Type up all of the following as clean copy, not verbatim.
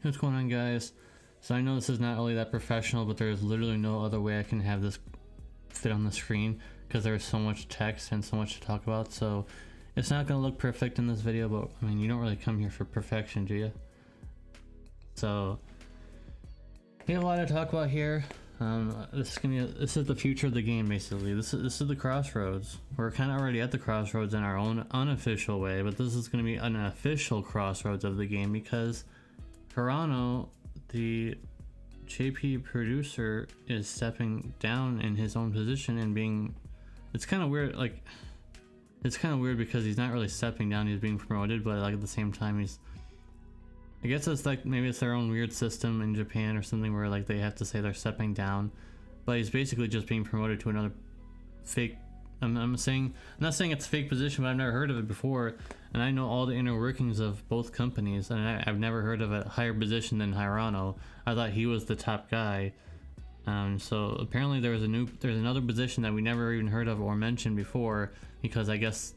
What's going on, guys? So I know this is not really that professional, but there's literally no other way I can have this fit on the screen because there's so much text and so much to talk about. So it's not going to look perfect in this video, but I mean, you don't really come here for perfection, do you? So we have a lot to talk about here. This is the future of the game, basically. This is the crossroads. We're kind of already at the crossroads in our own unofficial way, but this is going to be an official crossroads of the game because Hirono, the JP producer, is stepping down in his own position and being. It's kind of weird. Like, it's kind of weird because he's not really stepping down. He's being promoted, but like at the same time, he's. I guess it's like maybe it's their own weird system in Japan or something where like they have to say they're stepping down, but he's basically just being promoted to another fake. I'm not saying it's a fake position, but I've never heard of it before, and I know all the inner workings of both companies, and I've never heard of a higher position than Hirono. I thought he was the top guy. So apparently there's another position that we never even heard of or mentioned before, because I guess.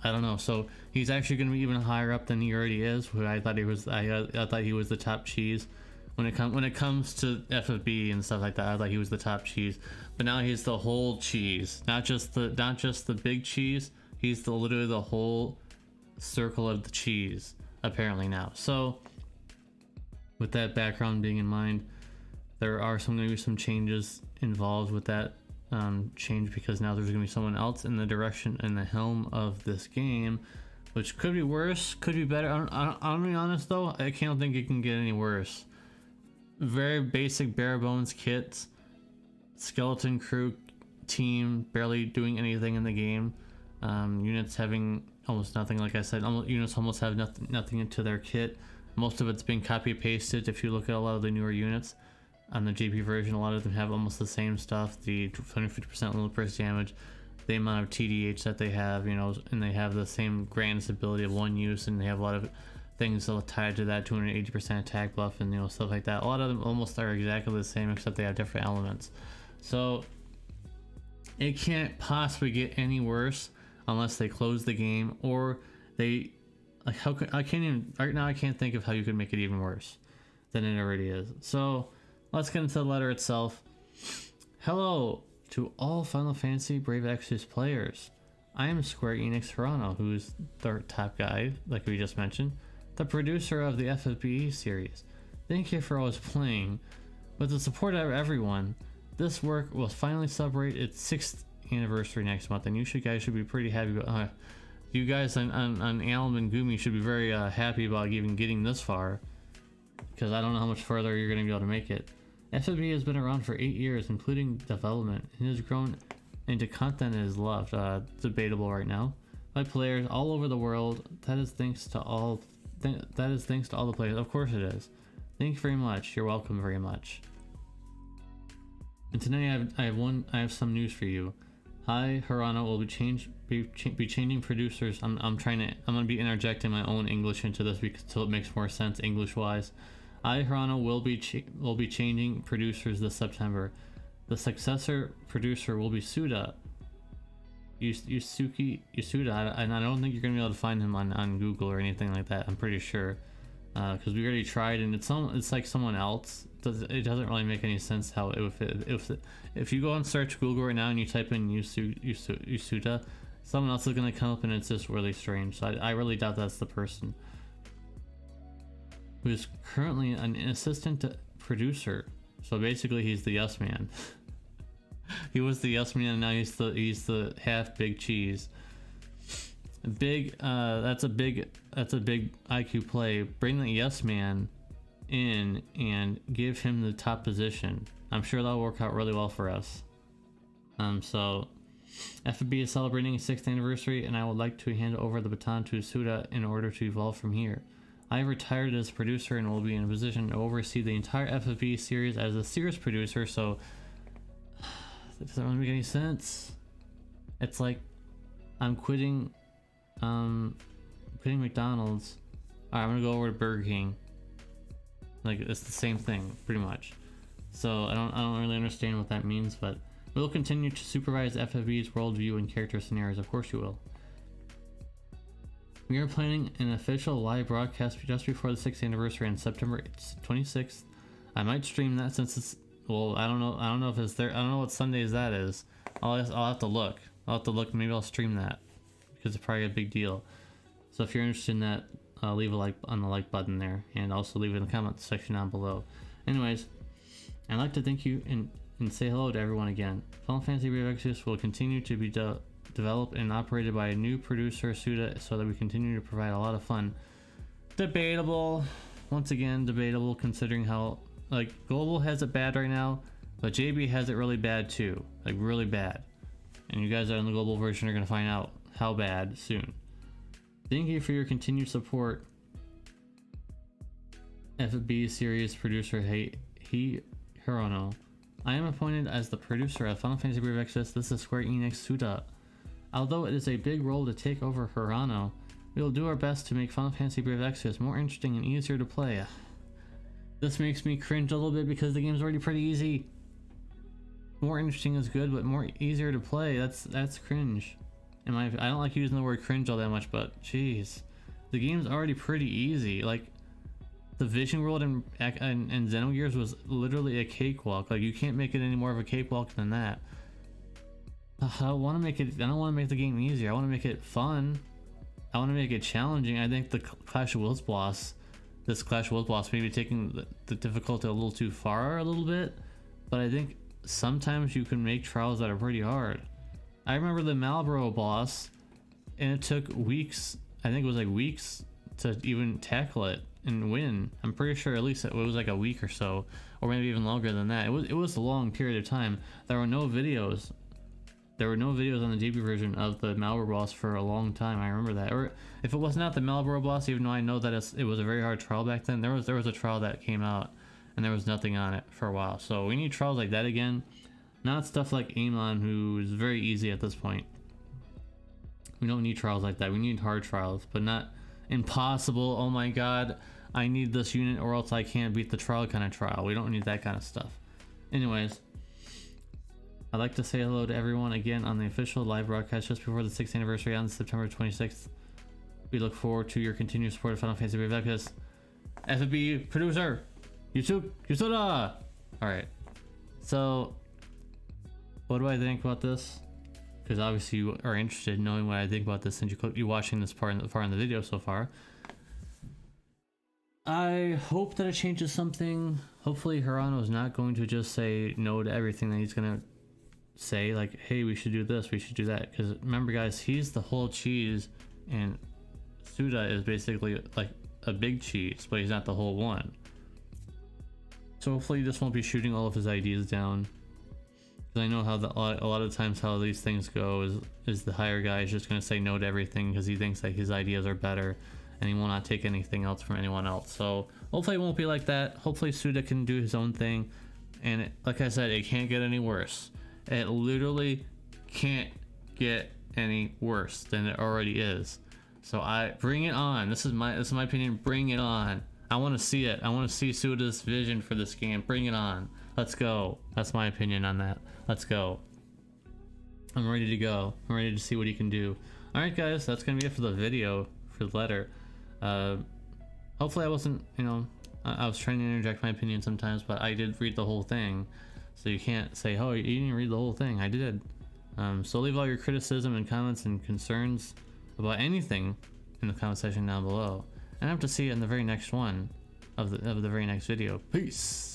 I don't know. So he's actually going to be even higher up than he already is. Who I thought he was. I thought he was the top cheese when it comes to FFBE and stuff like that. I thought he was the top cheese, but now he's the whole cheese, not just the big cheese. He's literally the whole circle of the cheese apparently now. So with that background being in mind, there are going to be some changes involved with that. Change because now there's gonna be someone else in the direction and the helm of this game, which could be worse, could be better. I'm being honest though, I can't think it can get any worse. Very basic bare bones kits, skeleton crew team barely doing anything in the game, units having almost nothing. Like I said, units almost have nothing into their kit. Most of it's being copy pasted. If you look at a lot of the newer units on the JP version, a lot of them have almost the same stuff, the 250% little burst damage, the amount of TDH that they have, you know, and they have the same grand stability of one use, and they have a lot of things tied to that 280% attack buff and, you know, stuff like that. A lot of them almost are exactly the same except they have different elements. So it can't possibly get any worse unless they close the game or they, like, I can't even, right now I can't think of how you could make it even worse than it already is. So let's get into the letter itself. Hello to all Final Fantasy Brave Exvius players. I am Square Enix Hirono, who's the top guy, like we just mentioned, the producer of the FFBE series. Thank you for always playing. With the support of everyone, this work will finally celebrate its 6th anniversary next month, and you guys should be pretty happy about you guys on Alum and Gumi should be very happy about even getting this far, because I don't know how much further you're going to be able to make it. FFBE has been around for 8 years, including development, and has grown into content that is loved. Debatable right now by players all over the world. That is thanks to all. That is thanks to all the players. Of course it is. Thank you very much. You're welcome very much. And tonight I have some news for you. Hi, Hirono will be changing producers. I'm gonna be interjecting my own English into this until it makes more sense English wise. Hirono will be changing producers this September. The successor producer will be Yasuda, and I don't think you're gonna be able to find him on Google or anything like that. I'm pretty sure, because we already tried, and it's like someone else. It doesn't really make any sense how it would fit. If you go and search Google right now and you type in Yasuda, someone else is gonna come up, and it's just really strange. So I really doubt that's the person. Who is currently an assistant producer. So basically he's the yes man. He was the yes man and now he's the half big cheese. That's a big IQ play. Bring the yes man in and give him the top position. I'm sure that'll work out really well for us. So FFBE is celebrating its 6th anniversary, and I would like to hand over the baton to Yasuda in order to evolve from here. I retired as producer and will be in a position to oversee the entire FFBE series as a series producer, so that doesn't really make any sense. It's like I'm quitting McDonald's. Alright, I'm gonna go over to Burger King. Like, it's the same thing, pretty much. So I don't really understand what that means, but we'll continue to supervise FFBE's worldview and character scenarios. Of course you will. We are planning an official live broadcast just before the 6th anniversary on September 26th. I might stream that since it's, well, I don't know if it's there. I don't know what Sundays that is. I'll have to look. Maybe I'll stream that because it's probably a big deal. So if you're interested in that, leave a like on the like button there, and also leave it in the comment section down below. Anyways, I'd like to thank you and say hello to everyone again. Final Fantasy Brave Exodus will continue to be developed and operated by a new producer, Suda, so that we continue to provide a lot of fun. Debatable, once again, debatable considering how, like, Global has it bad right now, but JB has it really bad too, like really bad. And you guys on the Global version are going to find out how bad soon. Thank you for your continued support. FFBE series producer Hirono. I am appointed as the producer of Final Fantasy Brave Exodus. This is Square Enix Suda. Although it is a big role to take over Hirono, we will do our best to make Final Fantasy Brave Exodus more interesting and easier to play. This makes me cringe a little bit because the game's already pretty easy. More interesting is good, but more easier to play, that's cringe. I don't like using the word cringe all that much, but jeez, the game's already pretty easy. Like, the Vision World and Xenogears was literally a cakewalk. Like, you can't make it any more of a cakewalk than that. I don't want to make the game easier. I want to make it fun. I want to make it challenging. I think the Clash of Wills boss, may be taking the difficulty a little too far a little bit, but I think sometimes you can make trials that are pretty hard. I remember the Malboro boss, and it took weeks. I think it was like weeks to even tackle it and win. I'm pretty sure at least it was like a week or so, or maybe even longer than that. It was a long period of time. There were no videos. There were no videos on the JP version of the Malboro boss for a long time. I remember that. Or if it was not the Malboro boss, even though I know that it was a very hard trial back then, there was a trial that came out and there was nothing on it for a while. So we need trials like that again. Not stuff like Amon, who is very easy at this point. We don't need trials like that. We need hard trials, but not impossible. Oh my god, I need this unit or else I can't beat the trial kind of trial. We don't need that kind of stuff. Anyways, I'd like to say hello to everyone again on the official live broadcast just before the 6th anniversary on September 26th. We look forward to your continued support of Final Fantasy Brave Exodus. FFBE producer, Yusuda! Alright, so what do I think about this? Because obviously you are interested in knowing what I think about this since you're watching this far in the video so far. I hope that it changes something. Hopefully Hirono is not going to just say no to everything that he's going to say, like, hey, we should do this, we should do that. Because remember guys, he's the whole cheese and Suda is basically like a big cheese, but he's not the whole one. So hopefully he just won't be shooting all of his ideas down. I know how a lot of times how these things go is the higher guy is just going to say no to everything because he thinks that his ideas are better and he will not take anything else from anyone else. So hopefully it won't be like that. Hopefully Suda can do his own thing, and like I said, it can't get any worse. It literally can't get any worse than it already is. So I bring it on. This is my opinion. Bring it on. I want to see it. I want to see Suda's vision for this game. Bring it on. Let's go. That's my opinion on that. Let's go. I'm ready to go. I'm ready to see what he can do. Alright guys, that's gonna be it for the video, for the letter. Hopefully I wasn't, I was trying to interject my opinion sometimes, but I did read the whole thing. So you can't say, oh, you didn't read the whole thing. I did. So leave all your criticism and comments and concerns about anything in the comment section down below. And I hope to see you in the very next one of the very next video. Peace!